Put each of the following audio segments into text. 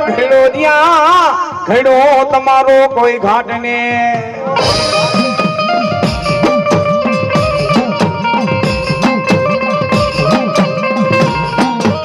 ઘેડો દિયા ઘેડો તમારો કોઈ ઘાટ ને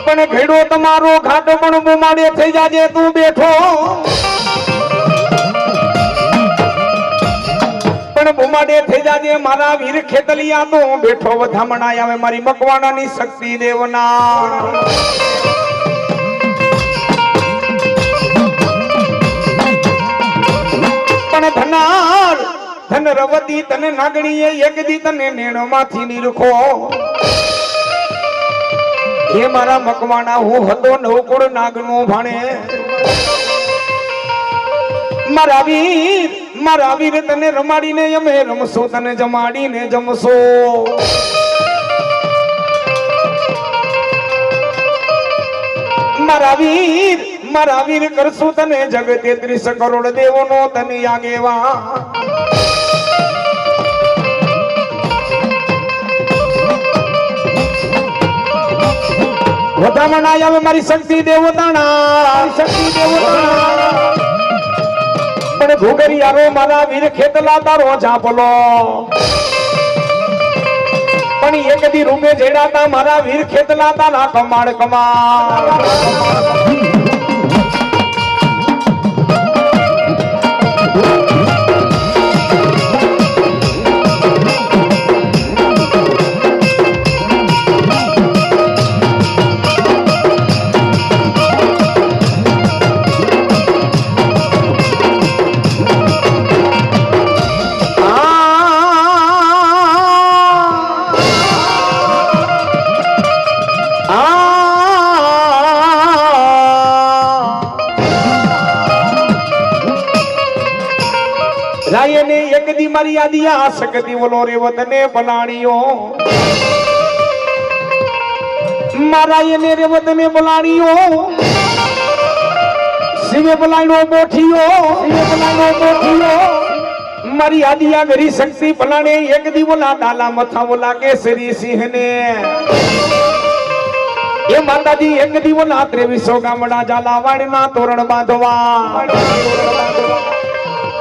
પણ ઘેડો તમારો ઘાટ પણ બુમાડે થઈ જાજે તું બેઠો પણ બુમાડે થઈ જાજે મારા વીર ખેતલિયા તો બેઠો વધામણા આવે મારી મકવાણાની શક્તિ દેવના ધનાર ધન રવતી તને નાગણીએ એક દી તને નેણો માંથી નીરખો હે મારા મકવાણા હું હતો નવકુળ નાગનો ભાણે મારા વીર તને રમાડીને અમે રમશો તને જમાડીને જમશો મારા વીર કરશું તને જગ 33 કરોડ દેવોનો તને આગેવા વધામણા આવે મારી શક્તિ દેવતાણા પણ ભૂગરિયારો મારા વીર ખેતલા તારો ઝાપલો પણ એક દી રૂપે જેડાતા મારા વીર ખેતલા તારા કમાડ રાયને એક દી મારી યાદિયા શકતી બોલો રેવત ને બલાણીઓ મારા એને રેવત ને બલાણીઓ શિવે બલાણો બોઠીઓ મારી યાદિયા ગરી શક્તિ બલાણે એક દી બોલા દાલા મથા બોલા કેસરી સિંહ ને એ માતાજી એક દી બોલા 2300 ગામડા ઝાલાવાડના તોરણ બાંધવા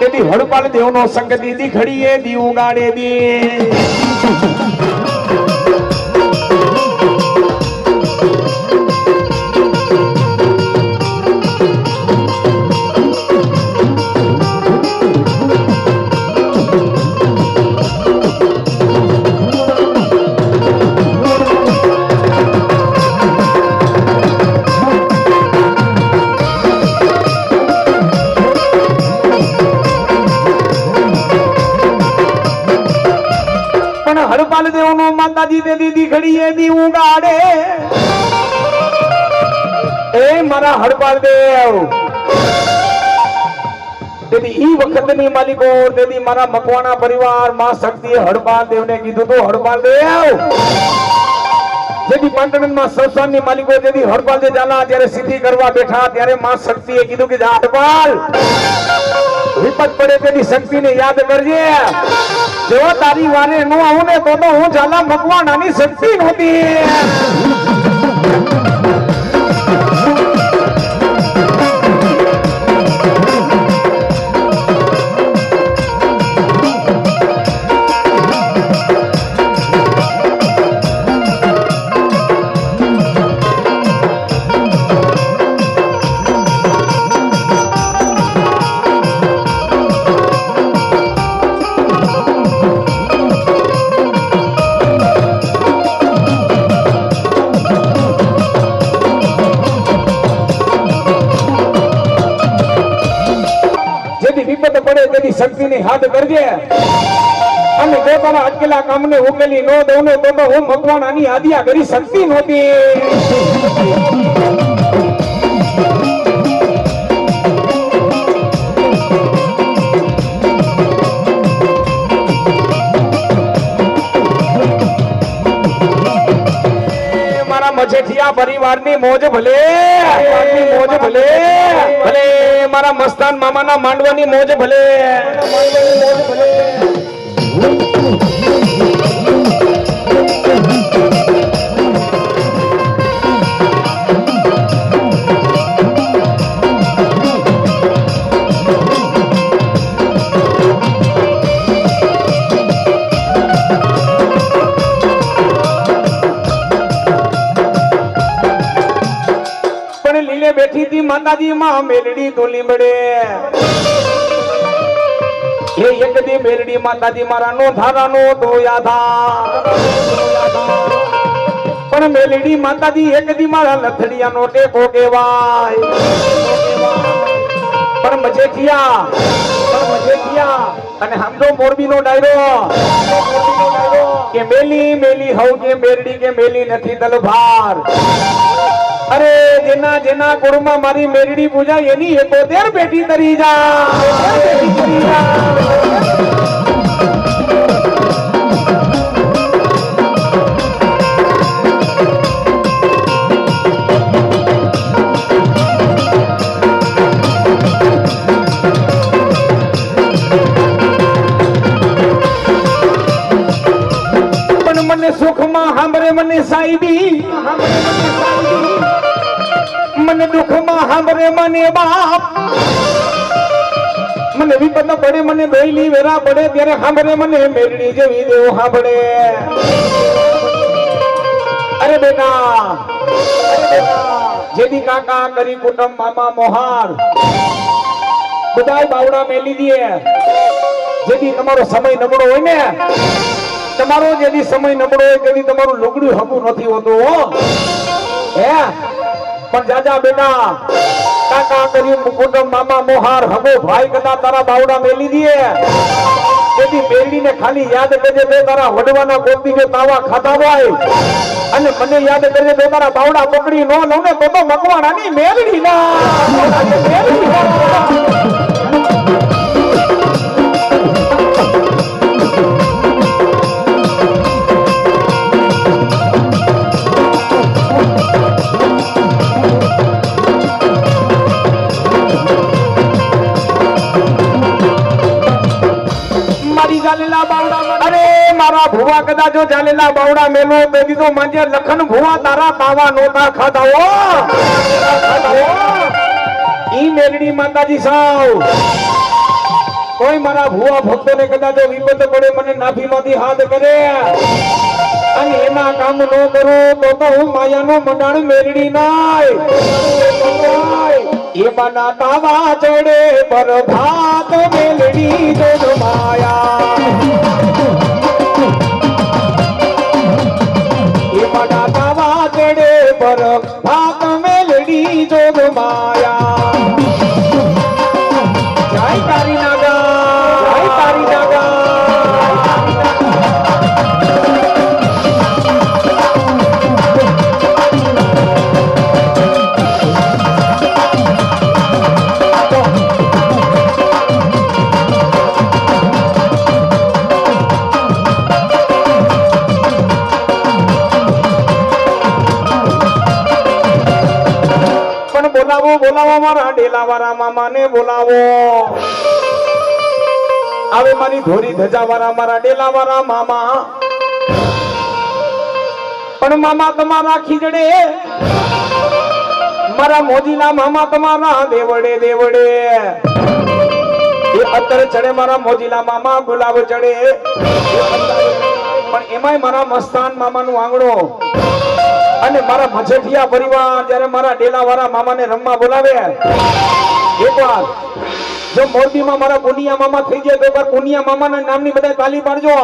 તેદી હડપાલ દેવનો સંગ દીદી ખડીએ દી ઉગાડે દી દેવનો માતાજી દે દીદી ઘડીએ દી ઉગાડે એ મારા હડપાલ દેવ તેદી ઈ વખતની માલિકો તેદી મારા મકવાણા પરિવાર માં શક્તિએ હડપાલ દેવને કીધું તો હડપાલ દેવ જેદી પાંટણમાં સંસ્થાનની માલિકો તેદી હડપાલ દે જાલા ત્યારે સિદ્ધિ કરવા બેઠા ત્યારે માં શક્તિએ કીધું કે હડપાલ વિપત પડે તેની શક્તિને યાદ કરજે જો તારી વારે નો આવું ને તો હું ઝાલા મકવાણાની શક્તિ નહોતી શક્તિ ની હાથ કરજે અને પોતાના અટકેલા કામને ઉકેલી નો દઉં ને તો હું મકવાણાની આદિયા કરી શક્તિ નહોતી મારા મજેઠિયા પરિવારની મોજ ભલે ભલે મારા મસ્તાન મામાના માંડવાની મોજ ભલે પણ લીલે બેઠી હતી માતાજી માં મેલડી તો લીમડે એ એક દી મેલડી માતાજી મારા નો ધારાનો ધોયા થા પણ મેલડી માતાજી એક દી મારા લથડિયા નો ટેકો કહેવાય પણ મજેઠિયા અને સમજો મોરબી નો ડાયરો કે મેલી મેલી હવ કે મેરડી કે મેલી નથી દલભાર અરે જેના જેના કુળમાં મારી મેરડી પૂજા એની 71 બેટી તરી જા સુખમાં સાંભળે મને સાઈબી મને દુઃખમાં સાંભળે મને બાપ મને વિપત પડે મને દોયલી વેરા પડે ત્યારે સાંભળે મને મેરડી જેવી દેવ સાંભળે અરે બેટા જેદી કાકા કરી કુટુંબ મામા મોહાર બધાય બાવડા મેલી દે જેદી તમારો સમય નબળો હોય ને તમારો જેદી સમય નબળો હોય તેદી તમારું લુગડું હગું નથી હોતું હે પણ જાજા બેટા કાકા કરી કુટુંબ મામા મોહાર હગો ભાઈ કદા તારા બાવડા મેલી દે તેથી મેરડીને ખાલી યાદ કરજે બે તારા વડવાના કોપી જે તાવા ખાતા હોય અને મને યાદ કરજે બે તારા બાવડા પકડી નો લઉં ને તો મકવાણાની મેરડી ના અરે મારા ભુવા કદાચ જો જાલેલા બાવડા મેલો તો દીધો માંજે લખન ભુવા તારા તાવા નોતા ખાધા ઈ મેલડી માતાજી સાવ કોઈ મારા ભુવા ભક્તોને કદાચ જો વિપત પડે મને નાભીમાંથી હાથ કરે અને એના કામ ન કરું તો હું માયાનો મંડાણ મેલડી નાય એ બના તાવા ચડે પર ભાત મેલડી જો માયા એ બના તાવા ચડે પર ભાત મેલડી જોગ માયા જય તારી નાગા જય તારી નાગા બોલાવો મારા ડેલાવાળા મામાને બોલાવો આવે મારી ધોરી ધજાવાળા મારા ડેલાવાળા મામા પણ મામા તમારા ખીજડે મારા મોજીલા મામા તમારા દેવડે દેવડે એ અત્તર ચડે મારા મોજીલા મામા ગુલાબ ચડે પણ એમાંય મારા મસ્તાન મામાનું આંગણો અને મારા મજેઠિયા પરિવાર જ્યારે મારા ડેલાવાળા મામાને રમવા બોલાવે એકવાર જો મોરબીમાં મારા પુનિયા મામા થઈ જાય તો એકવાર પુનિયા મામાના નામની બધા તાલી પાડજો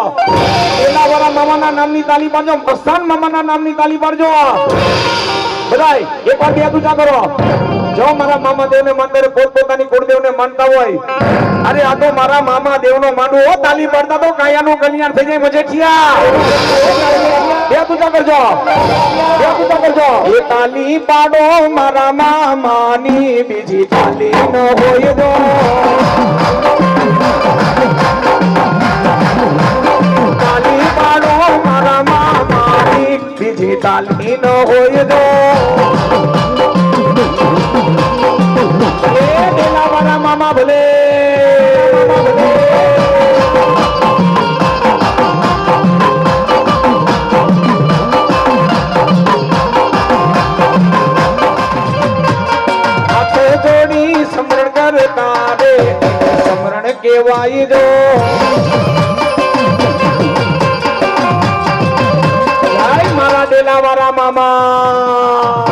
ડેલાવાળા મામાના નામની તાલી પાડજો મસ્તાન મામાના નામની તાલી પાડજો બધાય એકવાર બે તુજા કરો જો મારા મામા દેવને મંદિરે પોતપોતાની કુળદેવને માનતા હોય અરે આ તો મારા મામા દેવનો માનવું હો તાલી પાડતા તો કાયાનું કલ્યાણ થઈ જાય મજેઠિયા બે તુજા કરજો એ તાલી પાડો મારા મામાની બીજી તાલી ન હોય દો તાલી પાડો મારા મામાની બીજી તાલી ન હોય દો એ ડેલાવાળા મામા ભલે સમરણ કેવાય જો મારા ડેલાવાળા મામા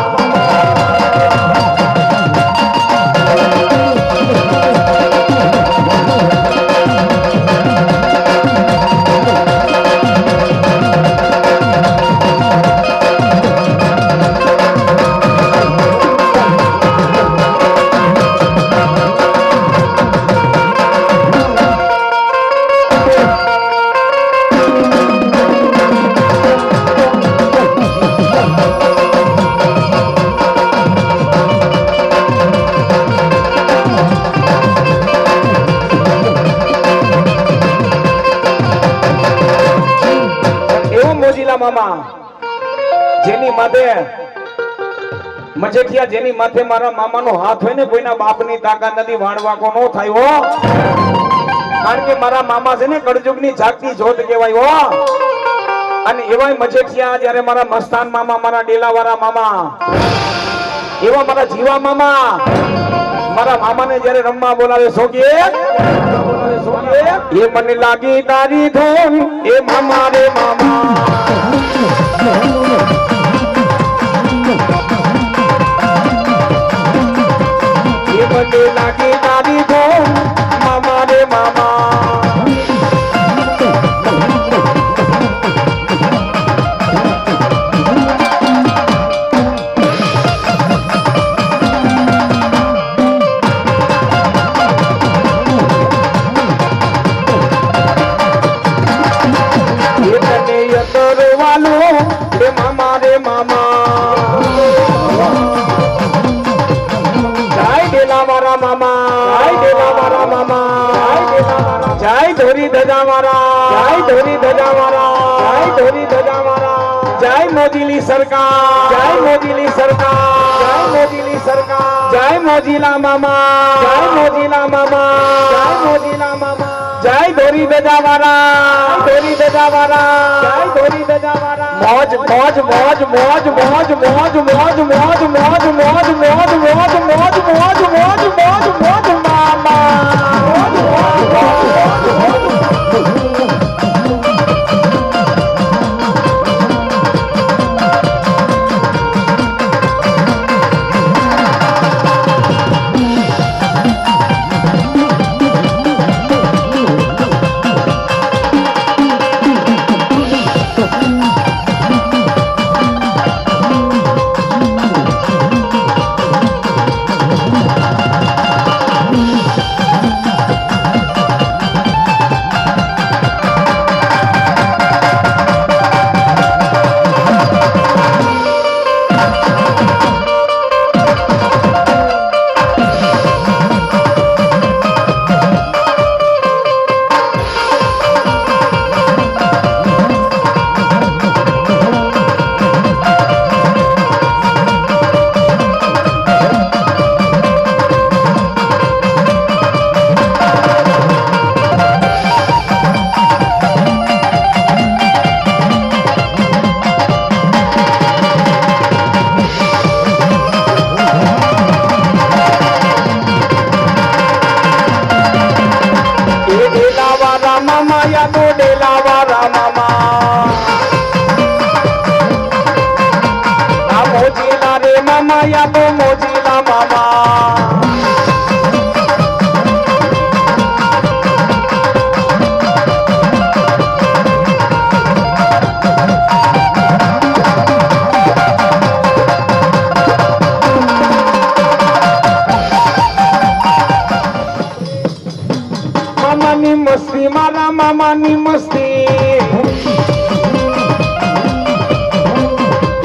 મામા જેની માથે મારા મામાનો હાથ હોય ને કોઈના બાપની તાકાત નથી વાણવાકો નો થાય હો. કારણ કે મારા મામા છે ને કળજુગની જાગતી જોત કહેવાય હો. અને એવાય મજેઠિયા જ્યારે મારા મસ્તાન મામા, મારા ડેલાવાળા મામા, એવા મારા જીવા મામા મારા મામાને જ્યારે રમવા બોલાવે સોગે એ મને લાગી તારી ધૂન એ મામા રે મામા. એ મને લાગી તારી ધૂન મામા રે મામા. जय मोदीली सरकार, जय मोदीली सरकार, जय मोदीली सरकार, जय मोजीला मामा, जय मोजीला मामा, जय मोजीला मामा, जय धोरी दजावारा, धोरी दजावारा, जय धोरी दजावारा. मौज मौज मौज मौज मौज मौज मौज मौज मौज मौज मौज मौज मौज मौज मौज मौज मौज मामा. मस्ती मारा मामानी मस्ती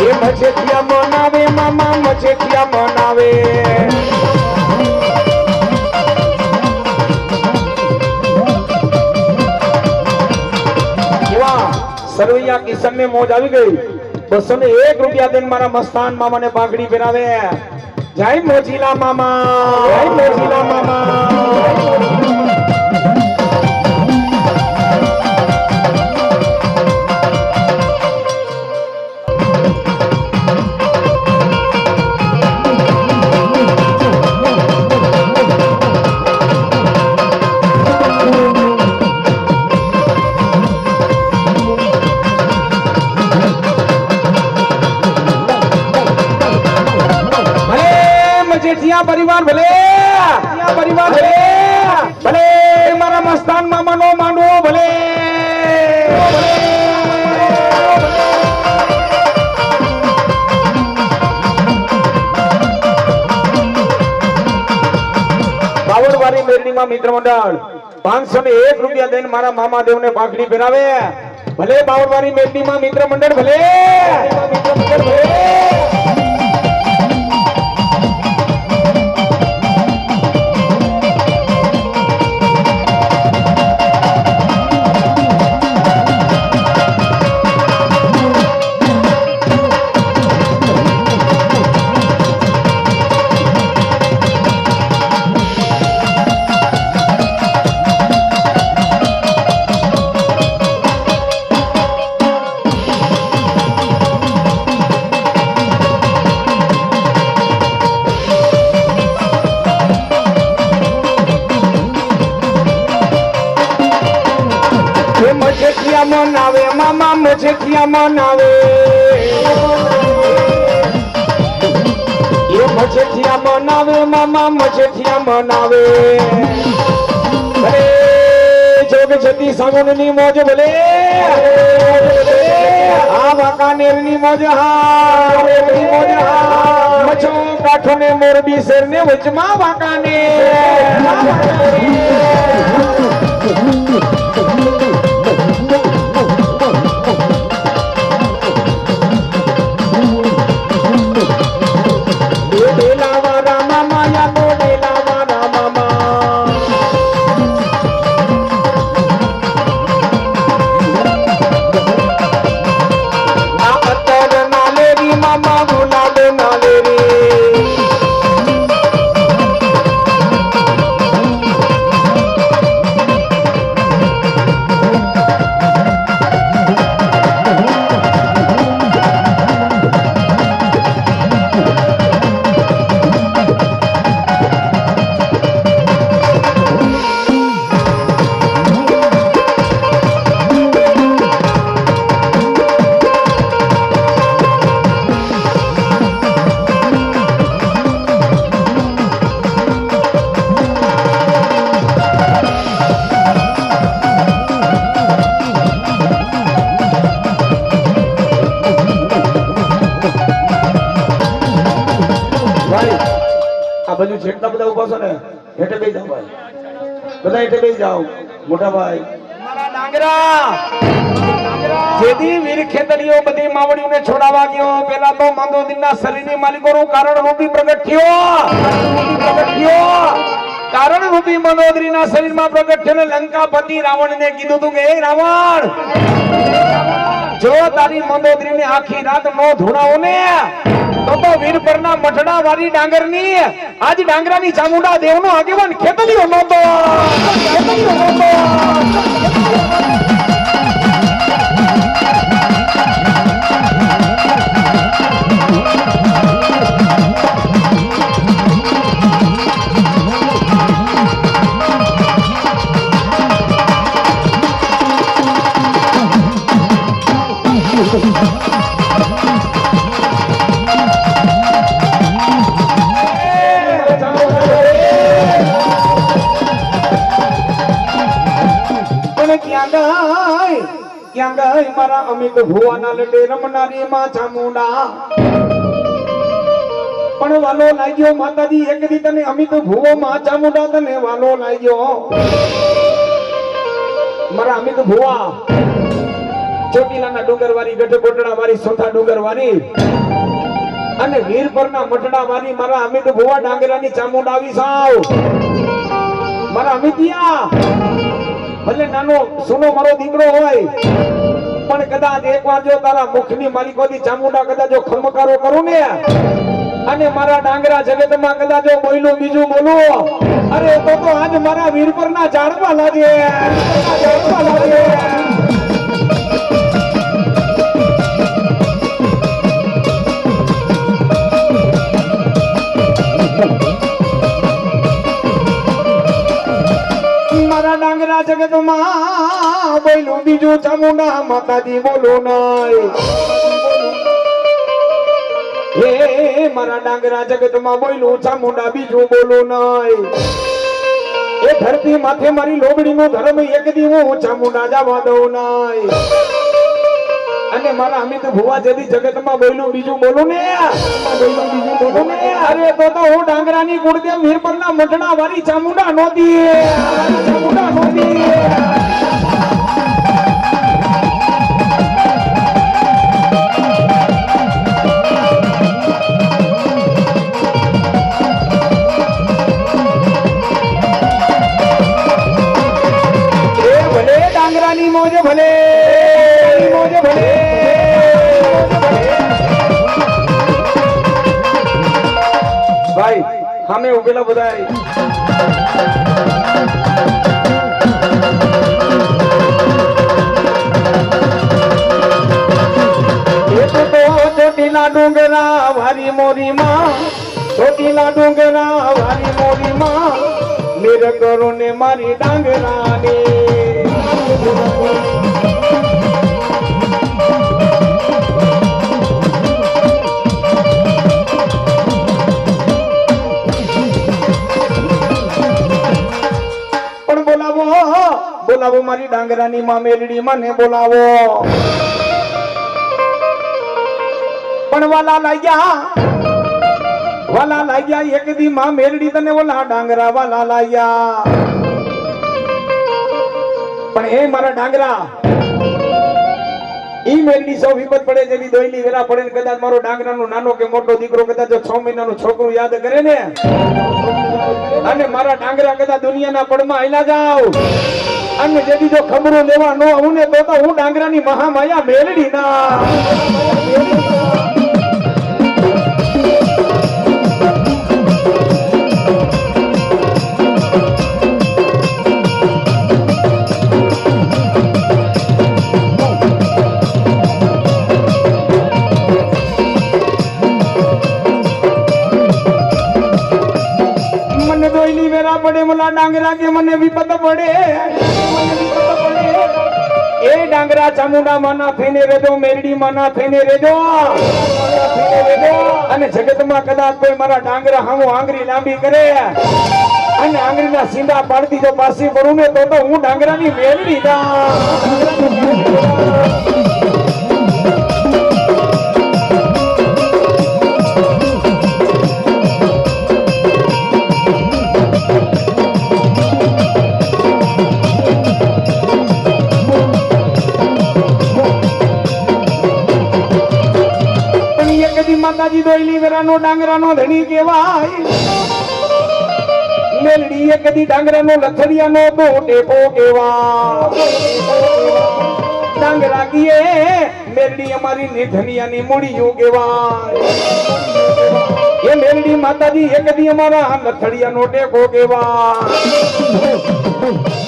ये मजेठिया मनावे मामा मजेठिया मनावे सरवैया किशन में मौज આવી ગઈ 201 રૂપિયા દેન મારા મસ્તાન મામાને પાઘડી પહેરાવે જય મોજીલા મામા જય મોજીલા મામા परिवार भले भले मारा मस्तान मामा नो मांडो भले बावड़वारी मेरनी में मित्र मंडल 501 रुपया देन मारा मामा देव ने पाघड़ी पहरावे भले बावड़वारी मेरनी में मित्र मंडल भले મનાવે મામા મજેઠિયા મનાવે એ મજેઠિયા મનાવે મામા મજેઠિયા મનાવે અરે જોગ જતી સાગુનની મોજ ભલે આ વાંકાનેરની મોજ હા મોજ હા મચો કાઠો ને મોરબી શેર ને વચમાં વાંકાનેર બધું જેટલા બધા ઉભા છો ને હેઠે બેસી જાઓ ભાઈ બધા હેઠે બેસી જાઓ મોટા ભાઈ મારા ડાંગરા જેદી વીર ખેતરીઓ બધી માવડીઓને છોડાવા ગયો પેલા તો મંદોદરીના શરીરની માલિકોનું કારણ રૂપી પ્રગટ થયો કારણ રૂપી મંદોદરીના શરીરમાં પ્રગટ થયો લંકાપતિ રાવણને કીધું તું કે હે રાવણ જો તારી મંદોદરીને આખી રાત નો ધૂણાઓ ને તો વીર પરના મઠડા વાળી ડાંગરની આજ ડાંગરાની ચામુંડા દેવનો આગેવાન ખેતલીઓ નહોતો ક્યાં ગઈ મારા અમિત ભુવાના લડે રમનારી માં ચામુંડા પણ વાલો લાગ્યો માતાજી એક દી તને અમિત ભુવો માં ચામુંડા તને વાલો લાગ્યો મારા અમિત ભુવા ચોટીલાના ડુંગર વાળી ગઢ કોટડા વાળી સોથા ડુંગર વાળી અને વીર પરના મટડા વાળી મારા અમિત ભુવા ડાંગરાની ચામુંડા આવી સાવ મારા અમિતિયા ભલે નાનો સુનો મારો દીકરો હોય પણ કદાચ એકવાર જો તારા મુખની માલિકોથી ચામુંડા કદાચ જો ખમકારો કરું ને અને મારા ડાંગરા જગતમાં કદાચ જો બોલું બીજું બોલું અરે તો આજ મારા વીર પરના ઝાડવા લાગે મારા ડાંગરા જગતમાં બોલું બીજું ચામુંડા માતાજી બોલું નહીં હે મારા ડાંગરા જગતમાં બોલું ચામુંડા બીજું બોલું નહીં એ ધરતી માથે મારી લોબડીનું ધર્મ એક દી હું ચામુંડા જવા દઉં નહીં અને મારા અમિત ભુવા જેથી જગતમાં બોલું બીજું બોલું ને અરે તો હું ડાંગરાની કુળદેવ વીર પરના મઠડા વાળી ચામુંડા નોતી ભલે ડાંગરાની મોજ ભલે ભાઈ સામે ઉભેલા બધા ચોટીલા ડુંગરા વારી મોરી માં ચોટીલા ડુંગરા વારી મોરી માં મેર કરો ને મારી ડાંગરાની બોલાવો મારી ડાંગરાની માં મેલડી મને બોલાવો પણ વાલા લાગ્યા એક દી માં મેલડી તને ઓલા ડાંગરા વાલા લાગ્યા પણ હે મારા ડાંગરા ઈ મેલડી સૌ વિપત પડે જેવી દોયલી વેરા પડે ને કદાચ મારો ડાંગરાનો નાનો કે મોટો દીકરો કદાચ 6 મહિનાનું છોકરું યાદ કરે ને અને મારા ડાંગરા કદાચ દુનિયાના પડમાં આયલા જાવ અને જેથી જો ખબરો લેવા ન આવું ને તો હું ડાંગરાની મહામાયા મેલડી ના પડે મોલા ડાંગરા કે મને વિપત પડે એ ડાંગરા ચામુંડા માના ફેને રેજો મેરડી માના ફેને રેજો અને જગતમાં કદાચ કોઈ મારા ડાંગરા હામો આંગળી લાંબી કરે અને આંગળીના સીંડા પાડતી જો પાછી પડું ને તો હું ડાંગરાની મેરડી ના માતાજી દોયલી વેરાનો ડાંગરાનો ધણી કહેવાય મેલડી એ કદી ડાંગરાનો લથડિયાનો ટેકો કહેવાય ડાંગરા કીએ મેલડી અમારી નિધનિયાની મૂડીયું કહેવાય એ મેલડી માતાજી એ કદી અમારા લથડિયાનો ટેકો કહેવાય